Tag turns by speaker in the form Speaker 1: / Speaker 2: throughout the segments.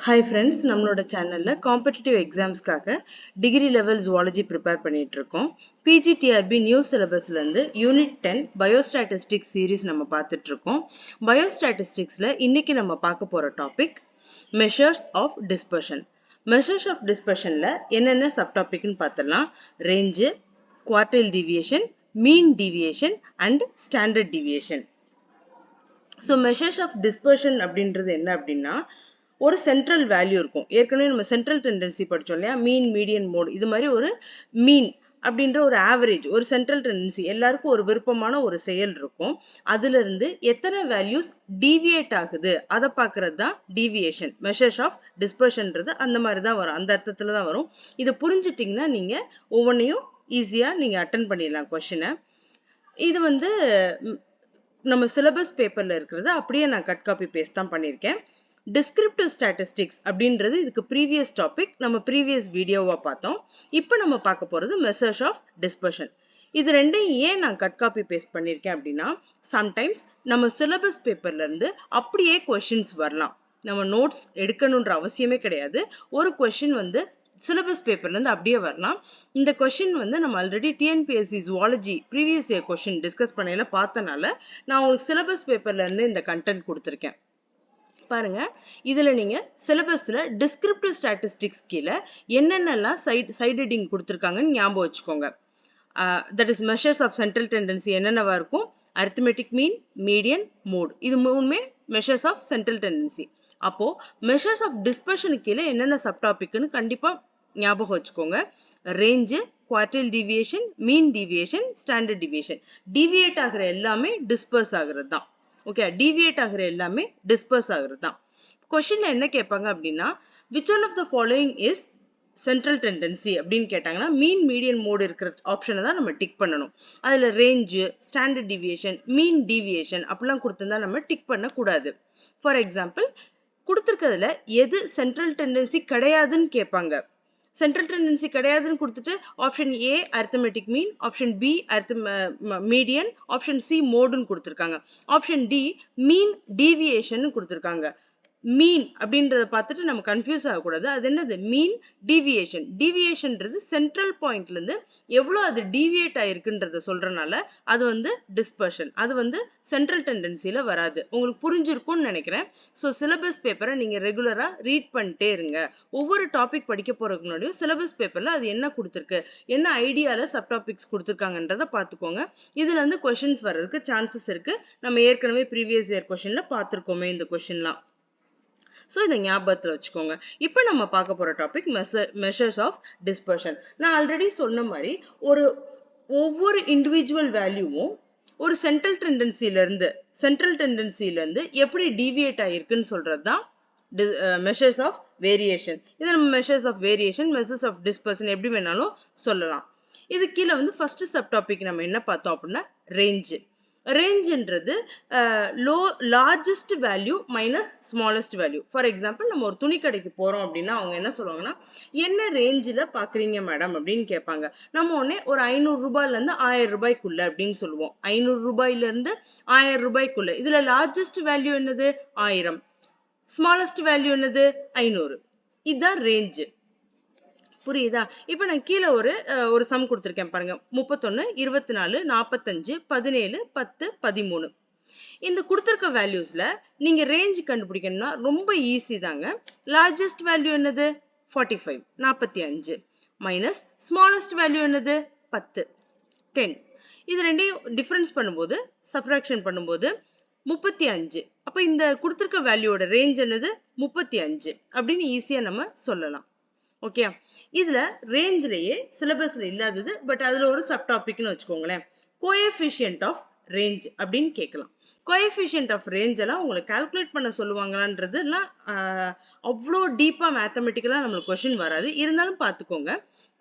Speaker 1: Hi friends, நம்மளோட சேனல்ல competitive எக்ஸாம்ஸ்க்காக டிகிரி லெவல் ஜுவாலஜி ப்ரிப்பேர் பண்ணிட்டு இருக்கோம். பிஜிடிஆர்பி நியூ சிலபஸ்ல இருந்து யூனிட் 10 பயோஸ்டாட்டிஸ்டிக்ஸ் சீரிஸ் நம்ம பார்த்துட்டு இருக்கோம். பயோஸ்டாட்டிஸ்டிக்ஸ்ல இன்னைக்கு நம்ம பார்க்க போற topic measures of dispersion. Measures of டிஸ்பர்ஷன்ல என்னென்ன சப்டாபிக்னு பார்த்தலாம். Range, quartile deviation, mean deviation and standard deviation. So measures of dispersion அப்படின்றது என்ன அப்படின்னா, ஒரு சென்ட்ரல் வேல்யூ இருக்கும். ஏற்கனவே நம்ம சென்ட்ரல் டெண்டன்சி படிச்சோம் இல்லையா, மீன், மீடியன், மோட். இது மாதிரி ஒரு மீன் அப்படின்ற ஒரு ஆவரேஜ், ஒரு சென்ட்ரல் டெண்டன்சி, எல்லாருக்கும் ஒரு விருப்பமான ஒரு செயல் இருக்கும். அதுல இருந்து எத்தனை வேல்யூஸ் டீவியேட் ஆகுது அதை பார்க்கறது தான் டீவியேஷன். மெஷர்ஸ் ஆஃப் டிஸ்பர்ஷன்றது அந்த மாதிரி தான் வரும், அந்த அர்த்தத்துல தான் வரும். இதை புரிஞ்சுட்டிங்கன்னா நீங்க ஒவ்வொன்றையும் ஈஸியா நீங்க அட்டன் பண்ணிடலாம் கொஸ்டினை. இது வந்து நம்ம சிலபஸ் பேப்பர்ல இருக்கிறது அப்படியே நான் கட் காப்பி பேஸ்ட் தான் பண்ணியிருக்கேன். டிஸ்கிரிப்டிவ் ஸ்டாட்டிஸ்டிக்ஸ் அப்படின்றது இதுக்கு ப்ரீவியஸ் டாபிக், நம்ம ப்ரீவியஸ் வீடியோவா பார்த்தோம். இப்போ நம்ம பார்க்க போறது மெஷர்ஸ் ஆஃப் டிஸ்பர்ஷன். இது ரெண்டையும் ஏன் நான் கட் காப்பி பேஸ்ட் பண்ணியிருக்கேன் அப்படின்னா, சம்டைம்ஸ் நம்ம சிலபஸ் பேப்பர்ல இருந்து அப்படியே கொஸ்டின்ஸ் வரலாம். நம்ம நோட்ஸ் எடுக்கணுன்ற அவசியமே கிடையாது. ஒரு கொஸ்டின் வந்து சிலபஸ் பேப்பர்ல இருந்து அப்படியே வரலாம். இந்த கொஸ்டின் வந்து நம்ம already TNPSC zoology previous year question discuss பண்ணையில பார்த்தனால நான் உங்களுக்கு சிலபஸ் பேப்பர்ல இருந்து இந்த கண்டென்ட் கொடுத்துருக்கேன். பாருங்க, இதுல நீங்க சிலபஸ்ல டிஸ்கிரிப்டிவ் ஸ்டாட்டிஸ்டிக்ஸ் கீழே என்னென்னலாம் சைட் ஹெட்டிங் கொடுத்துருக்காங்கன்னு ஞாபகம் வச்சுக்கோங்க. That is measures of central tendency என்னென்னவா இருக்கும், அரித்மெட்டிக் மீன், மீடியன், மோட். இது மூணுமே மெஷர்ஸ் ஆஃப் சென்ட்ரல் டெண்டன்சி. அப்போ மெஷர்ஸ் ஆஃப் டிஸ்பர்ஷனுக்கு கீழே என்னென்ன சப்டாபிக்னு கண்டிப்பா ஞாபகம் வச்சுக்கோங்க. Range, quartile deviation, mean deviation, standard deviation. Deviate ஆகிற எல்லாமே டிஸ்பர்ஸ் ஆகுறது தான். ஓகே, டீவியேட் ஆகிற எல்லாமே டிஸ்பர்ஸ் ஆகுறது தான். கொஸ்டின்ல என்ன கேட்பாங்க அப்படின்னா, which one of the following is central tendency அப்படின்னு கேட்டாங்கன்னா, மீன், மீடியன், மோட் இருக்கிற ஆப்ஷனை தான் நம்ம டிக் பண்ணணும். அதுல range, standard deviation, mean deviation அப்படிலாம் கொடுத்திருந்தா நம்ம டிக் பண்ணக்கூடாது. ஃபார் எக்ஸாம்பிள், கொடுத்துருக்கிறதுல எது சென்ட்ரல் டெண்டன்சி கிடையாதுன்னு கேட்பாங்க. சென்ட்ரல் டெண்டன்சி கிடையாதுன்னு கொடுத்துட்டு option A arithmetic mean, option B median, option C மோடுன்னு கொடுத்துருக்காங்க, ஆப்ஷன் டி மீன் டீவியேஷன் கொடுத்துருக்காங்க. மீன் அப்படின்றத பார்த்துட்டு நம்ம கன்ஃபியூஸ் ஆகக்கூடாது. அது என்னது, மீன் டீவியேஷன். டீவியேஷன்ன்றது சென்ட்ரல் பாயிண்ட்ல இருந்து எவ்வளோ அது டீவியேட் ஆயிருக்குன்றத சொல்றனால அது வந்து டிஸ்பர்ஷன். அது வந்து சென்ட்ரல் டெண்டன்சில வராது. உங்களுக்கு புரிஞ்சிருக்கும்னு நினைக்கிறேன். ஸோ சிலபஸ் பேப்பரை நீங்க ரெகுலரா ரீட் பண்ணிட்டே இருங்க. ஒவ்வொரு டாபிக் படிக்க போறதுக்கு முன்னாடியும் சிலபஸ் பேப்பர்ல அது என்ன கொடுத்துருக்கு, என்ன ஐடியால சப்டாபிக்ஸ் கொடுத்துருக்காங்கன்றத பார்த்துக்கோங்க. இதுல இருந்து கொஸ்டின்ஸ் வர்றதுக்கு சான்சஸ் இருக்கு. நம்ம ஏற்கனவே ப்ரீவியஸ் இயர் கொஸ்டின்ல பார்த்துருக்கோமே இந்த கொஸ்டின்லாம். ஸோ இதை ஞாபகத்தில் வச்சுக்கோங்க. இப்போ நம்ம பார்க்க போகிற டாபிக் மெஷர்ஸ் ஆஃப் டிஸ்பர்ஷன். நான் ஆல்ரெடி சொன்ன மாதிரி ஒவ்வொரு இண்டிவிஜுவல் வேல்யூவும் ஒரு சென்ட்ரல் டெண்டன்சிலேருந்து எப்படி டீவியேட் ஆகிருக்குன்னு சொல்கிறது தான் மெஷர்ஸ் ஆஃப் வேரியேஷன். இதை நம்ம measures of variation, measures of dispersion எப்படி வேணாலும் சொல்லலாம். இது கீழே வந்து ஃபர்ஸ்ட் சப் டாபிக் நம்ம என்ன பார்த்தோம் அப்படின்னா, ரேஞ்சு. ரேஞ்சுன்றது largest value minus smallest value. For example, நம்ம ஒரு துணி கடைக்கு போறோம் அப்படின்னா அவங்க என்ன சொல்லுவாங்கன்னா, என்ன ரேஞ்சில் பாக்குறீங்க மேடம் அப்படின்னு கேட்பாங்க. நம்ம உடனே ஒரு 500 ரூபாயில இருந்து 1000 ரூபாய்க்குள்ள அப்படின்னு சொல்லுவோம். 500 ரூபாயில இருந்து 1000 ரூபாய்க்குள்ள. இதுல லார்ஜஸ்ட் வேல்யூ என்னது, 1000. ஸ்மாலஸ்ட் வேல்யூ என்னது, 500. இதுதான் ரேஞ்சு. புரியுதா? இப்ப நான் கீழே ஒரு சம் கொடுத்துருக்கேன் பாருங்க. 31, 24, 45, 17, 10, 13. இந்த கொடுத்துருக்க வேல்யூஸ்ல நீங்க ரேஞ்ச் கண்டுபிடிக்கணும்னா ரொம்ப ஈஸி தாங்க. லார்ஜஸ்ட் வேல்யூ என்னது, 45, 45. மைனஸ் ஸ்மாலஸ்ட் வேல்யூ என்னது, 10, 10. இது ரெண்டையும் டிஃபரன்ஸ் பண்ணும்போது, சப்ராக்ஷன் பண்ணும்போது 35. அப்ப இந்த கொடுத்துருக்க வேல்யூவோட ரேஞ்ச் என்னது, 35 அப்படின்னு ஈஸியா நம்ம சொல்லலாம். ஓகே, இதுல ரேஞ்ச்லயே சிலபஸ்ல இல்லாதது, பட் அதுல ஒரு சப் டாபிக்னு வச்சுக்கோங்களேன், கோஎஃபிஷியன்ட் ஆஃப் ரேஞ்ச் அப்படின்னு கேட்கலாம். கோஎஃபிஷியன்ட் ஆஃப் ரேஞ்ச் எல்லாம் உங்களுக்கு கால்குலேட் பண்ண சொல்லுவாங்களான்றதுலாம் அவ்வளோ டீப்பா மேத்தமெட்டிக்கலா நம்மளுக்கு கொஸ்டின் வராது. இருந்தாலும் பார்த்துக்கோங்க.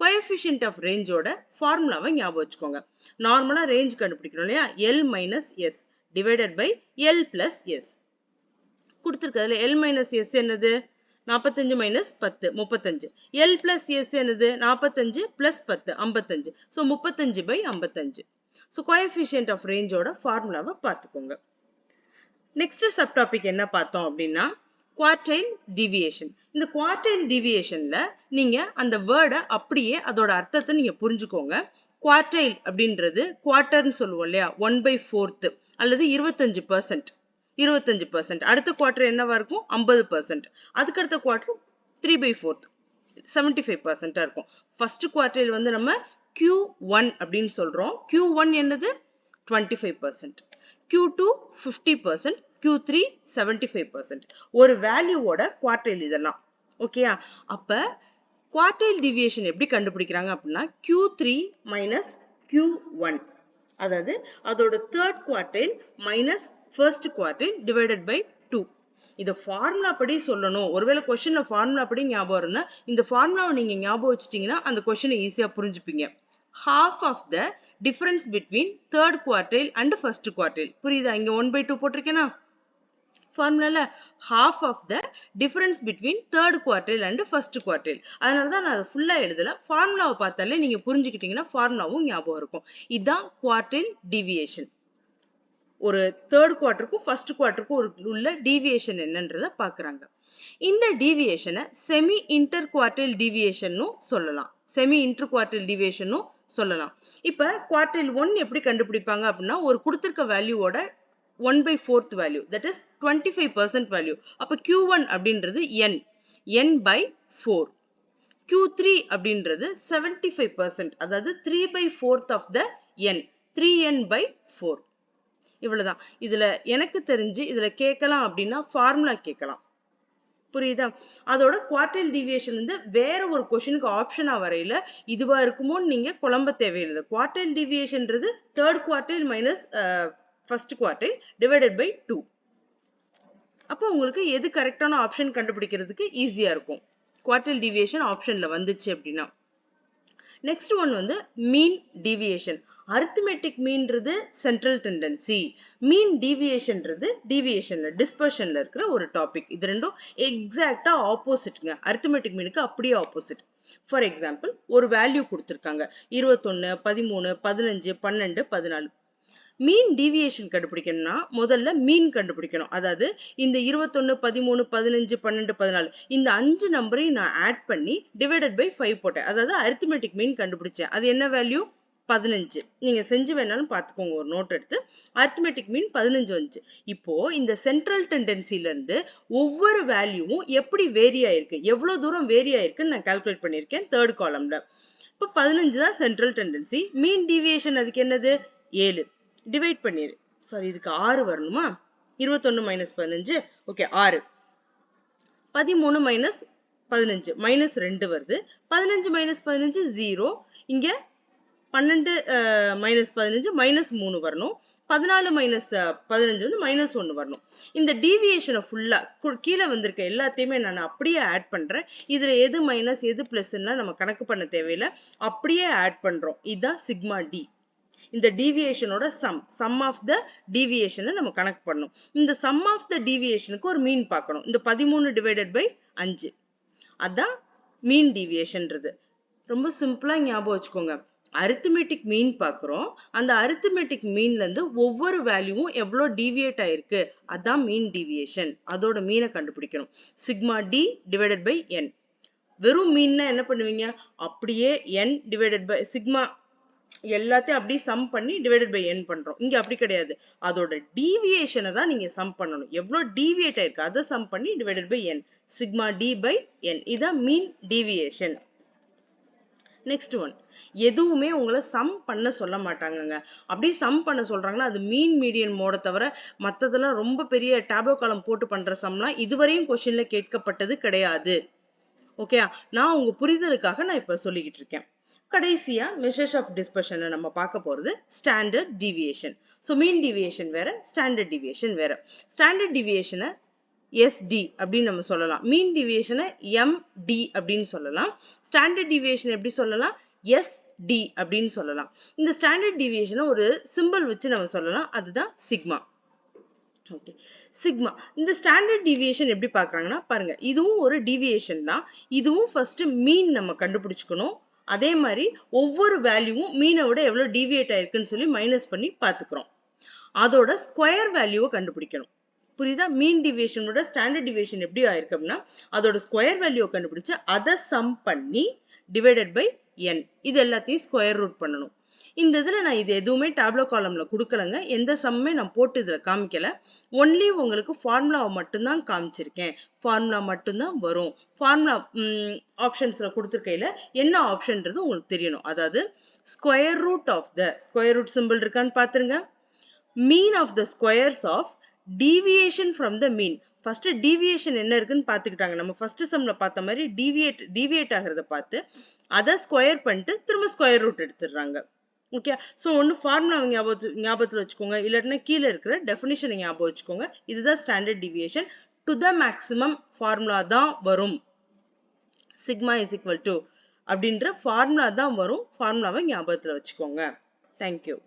Speaker 1: கோஎஃபிஷியன்ட் ஆஃப் ரேஞ்சோட ஃபார்முலாவை ஞாபகம் வச்சுக்கோங்க. நார்மலா ரேஞ்ச் கண்டுபிடிக்கணும் இல்லையா, L minus S divided by L plus S. கொடுத்துருக்கிறதுல எல் மைனஸ் எஸ் என்னது, 45 minus 10, 35. L plus S என்னது, 45 plus 10, 55. So 35 by 55. So coefficient of range ஓட ஃபார்முலாவை பார்த்துக்கோங்க. நெக்ஸ்ட் சப் டாபிக் என்ன பார்த்தோம் அப்படின்னா, குவார்டைல் டிவியேஷன். இந்த குவார்டைல் டிவியேஷன்ல நீங்க அந்த வேர்டை அப்படியே அதோட அர்த்தத்தை நீங்க புரிஞ்சுக்கோங்க. குவார்டைல் அப்படின்றது குவார்டர்னு சொல்லுவோம் இல்லையா, 1/4 அல்லது 25%. 25%. அடுத்த குவார்டர் என்னவா இருக்கும்? 50%. அதுக்கு அடுத்த குவார்டர் 3/4 75% இருக்கும். ஃபர்ஸ்ட் குவார்டைல் வந்து நம்ம Q1 அப்படின்னு சொல்றோம். Q1 என்னது? 25%. Q2 50%. Q3 75%. ஒரு வேல்யூவோட குவார்டைல் இதெல்லாம். ஓகேயா? அப்ப குவார்டைல் டிவியேஷன் எப்படி கண்டுபிடிக்கிறாங்க அப்படின்னா Q3 minus Q1. அதாவது அதோட third quartile minus first quartile divided by 2. இத ஃபார்முலா படி சொல்லணும். ஒருவேளை क्वेश्चनல ஃபார்முலா படி ஞாபகம் இருந்தா இந்த ஃபார்முலாவை நீங்க ஞாபகம் வச்சிட்டீங்கன்னா அந்த क्वेश्चனை ஈஸியா புரிஞ்சுப்பீங்க. half of the difference between third quartile and first quartile. புரியுதா? இங்க 1/2 போட்டிருக்கேனா ஃபார்முலால half of the difference between third quartile and first quartile. அதனால தான் நான் அதை ஃபுல்லா எழுதல. ஃபார்முலாவை பார்த்தாலே நீங்க புரிஞ்சுக்கிட்டீங்கன்னா ஃபார்முலாவும் ஞாபகம் இருக்கும். இதுதான் குவார்டைல் டிவியேஷன். ஒரு தேர்ட் குவார்டருக்கும் ஃபர்ஸ்ட் குவார்டருக்கும் உள்ள டீவியேஷன் என்னன்றத பாக்குறாங்க. இந்த டீவியேஷனை செமி இன்டர் குவார்டைல் டீவியேஷனும் சொல்லலாம். செமி இன்டர் குவார்டைல் டீவியேஷனும் சொல்லலாம். இப்ப குவார்டைல் 1 எப்படி கண்டுபிடிப்பாங்க அப்படின்னா ஒரு கொடுத்திருக்க வேல்யூவோட 1/4 வேல்யூ, தட் இஸ் 25% வேல்யூ. அப்ப Q1 அப்படின்றது n by 4. Q3 அப்படின்றது 75%, அதாவது 3/4 of the n, 3n by 4. இவ்வளவுதான். இதுல எனக்கு தெரிஞ்சு இதுல கேட்கலாம் அப்படின்னா ஃபார்முலா கேட்கலாம். புரியுதா? அதோட குவார்டைல் டிவியேஷன் வந்து வேற ஒரு क्वेश्चनக்கு ஆப்ஷனா வரையில இதுவா இருக்குமோன்னு நீங்க குழம்ப தேவையில்லை. குவார்டைல் டிவியேஷன்ன்றது third quartile minus first quartile divided by 2. அப்போ உங்களுக்கு எது கரெக்டான ஆப்ஷன் கண்டுபிடிக்கிறதுக்கு ஈஸியா இருக்கும். குவார்டைல் டிவியேஷன் ஆப்ஷன்ல வந்துச்சு அப்படின்னா. நெக்ஸ்ட் ஒன் வந்து மீன் டிவியேஷன். அரித்மெட்டிக் மீன்றது சென்ட்ரல் டெண்டன்சி, மீன் டிவியேஷன்றது டிவியேஷன்ல டிஸ்பர்ஷன்ல இருக்கிற ஒரு டாபிக். இது ரெண்டும் எக்ஸாக்டா ஆப்போசிட்ங்க. அரித்மெட்டிக் மீனுக்கு அப்படியே ஆப்போசிட். ஃபார் எக்ஸாம்பிள் ஒரு வேல்யூ கொடுத்துருக்காங்க 21, 13, 15, 12, 14. மீன் டிவியேஷன் கண்டுபிடிக்கணும்னா முதல்ல மீன் கண்டுபிடிக்கணும். அதாவது இந்த 21, 13, 15, 12, 14 இந்த 5 நம்பரையும் நான் ஆட் பண்ணி டிவைடட் பை 5 போட்டேன். அதாவது அரித்மெட்டிக் மீன் கண்டுபிடிச்சேன். அது என்ன வேல்யூ? 15. நீங்க செஞ்சு வேணாலும் பார்த்துக்கோங்க, ஒரு நோட் எடுத்து. அரித்மெட்டிக் மீன் 15 வந்துச்சு. இப்போ இந்த சென்ட்ரல் டெண்டன்சில இருந்து ஒவ்வொரு வேல்யூவும் எப்படி வேரி ஆயிருக்கு, எவ்வளவு தூரம் வேரி ஆயிருக்குன்னு நான் கால்குலேட் பண்ணியிருக்கேன் தேர்ட் காலம்ல. இப்போ 15 தான் சென்ட்ரல் டெண்டன்சி. மீன் டிவியேஷன் அதுக்கு என்னது? 7. டிவைட் பண்ணிரு. சாரி, இதுக்கு 6 வரணுமா? 21 மைனஸ் 15. ஓகே, 6. 13 மைனஸ் 15 மைனஸ் 2 வருது. 15 மைனஸ் 15 0. இங்க 12 மைனஸ் 15 மைனஸ் 3 வரணும். 14 மைனஸ் 15 வந்து மைனஸ் 1 வரணும். இந்த டீவியேஷனை ஃபுல்லா கீழே வந்திருக்க எல்லாத்தையுமே நான் அப்படியே ஆட் பண்றேன். இதுல எது மைனஸ் எது பிளஸ்ன்னா நம்ம கணக்கு பண்ண தேவையில்லை, அப்படியே ஆட் பண்றோம். இதுதான் சிக்மா டி. இந்த டீவியேஷனோட சம் ஆஃப் த டீவியேஷனை நம்ம கணக்கு பண்ணணும். இந்த சம் ஆஃப் த டீவியேஷனுக்கு ஒரு மீன் பார்க்கணும். இந்த 13 டிவைடட் பை 5 அதான் மீன் டீவியேஷன்றது. ரொம்ப சிம்பிளா ஞாபகம் வச்சுக்கோங்க. அரித்மெட்டிக் மீன் பார்க்குறோம். அந்த அரித்மெட்டிக் மீன்ல இருந்து ஒவ்வொரு வேல்யூவும் எவ்வளோ டீவியேட் ஆயிருக்கு அதான் மீன் டீவியேஷன். அதோட மீனை கண்டுபிடிக்கணும். சிக்மா டி டிவைடட் பை என். வெறும் மீன்னா என்ன பண்ணுவீங்க? அப்படியே என் டிவைடட் பை சிக்மா எல்லாத்தையும் அப்படியே சம் பண்ணி டிவைடட் பை என் பண்றோம். இங்க அப்படி கிடையாது. அதோட டீவியேஷனை தான் நீங்க சம் பண்ணணும். எவ்வளவு டீவியேட் ஆயிருக்கு அதை சம் பண்ணி divided by N. Sigma D by N. இதான் மீன் டீவியேஷன். நெக்ஸ்ட் ஒன், எதுவுமே உங்களை சம் பண்ண சொல்ல மாட்டாங்கங்க. அப்படியே சம் பண்ண சொல்றாங்கன்னா அது மீன் மீடியன் மோட தவிர மற்றதெல்லாம் ரொம்ப பெரிய டேப்லோ காலம் போட்டு பண்ற சம்லாம் இதுவரையும் கொஸ்டின்ல கேட்கப்பட்டது கிடையாது. ஓகே, நான் உங்க புரிதலுக்காக நான் இப்ப சொல்லிக்கிட்டு இருக்கேன். கடைசியா மெஷர்ஸ் ஆஃப் டிஸ்பர்ஷனை நம்ம பார்க்க போறது ஸ்டாண்டர்ட் டிவியேஷன். ஸோ மீன் டிவியேஷன் வேற, ஸ்டாண்டர்ட் டிவியேஷன் வேற. ஸ்டாண்டர்ட் டிவியேஷனை SD அப்படின்னு நம்ம சொல்லலாம். மீன் டிவியேஷனை MD அப்படின்னு சொல்லலாம். ஸ்டாண்டர்ட் டிவியேஷன் எப்படி சொல்லலாம்? SD அப்படின்னு சொல்லலாம். இந்த ஸ்டாண்டர்ட் டிவியேஷனை ஒரு சிம்பிள் வச்சு நம்ம சொல்லலாம். அதுதான் சிக்மா. Okay, sigma. இந்த ஸ்டாண்டர்ட் டிவியேஷன் எப்படி பார்க்கறாங்கன்னா பாருங்க, இதுவும் ஒரு டிவியேஷன் தான். இதுவும் ஃபர்ஸ்ட் மீன் நம்ம கண்டுபிடிச்சுக்கணும். அதே மாதிரி ஒவ்வொரு வேல்யூவும் மீனை விட எவ்வளவு டீவியேட் ஆயிருக்குன்னு சொல்லி மைனஸ் பண்ணி பார்த்துக்கிறோம். அதோட ஸ்கொயர் வேல்யூவை கண்டுபிடிக்கணும். புரியுதா? மீன் டிவியேஷனோட ஸ்டாண்டர்ட் டிவியேஷன் எப்படி ஆயிருக்கு அப்படின்னா அதோட ஸ்கொயர் வேல்யூ கண்டுபிடிச்சு அதை சம் பண்ணி டிவைடட் பை n இது எல்லாத்தையும் ஸ்கொயர் ரூட் பண்ணணும். இந்த இதுல நான் இது எதுவுமே டேப்லோ காலம்ல கொடுக்கலங்க. எந்த சம்மே நான் போட்டு இதுல காமிக்கல. ஒன்லி உங்களுக்கு ஃபார்முலாவை மட்டும்தான் காமிச்சிருக்கேன். ஃபார்முலா மட்டும்தான் வரும். ஃபார்முலா ஆப்ஷன்ஸ்ல கொடுத்துருக்கையில என்ன ஆப்ஷன்றது உங்களுக்கு தெரியணும். அதாவது square root of the square root simple இருக்கான்னு பாத்துருங்க. Mean of the squares of deviation from the mean. First deviation என்ன இருக்குன்னு பாத்துக்கிட்டாங்க. நம்ம ஃபர்ஸ்ட் சம்ல பார்த்த மாதிரி deviate ஆகிறத பார்த்து அதை ஸ்கொயர் பண்ணிட்டு திரும்ப ஸ்கொயர் ரூட் எடுத்துடுறாங்க. ஓகே, ஸோ ஒன்று ஃபார்முலா ஞாபகத்தில் வச்சுக்கோங்க, இல்லாட்டினா கீழே இருக்கிற டெஃபினிஷனை ஞாபகம் வச்சுக்கோங்க. இதுதான் standard deviation. To the maximum formula தான் வரும். சிக்மா இஸ் ஈக்குவல் டு அப்படின்ற ஃபார்முலா தான் வரும். ஃபார்முலாவை ஞாபகத்தில் வச்சுக்கோங்க. தேங்க்யூ.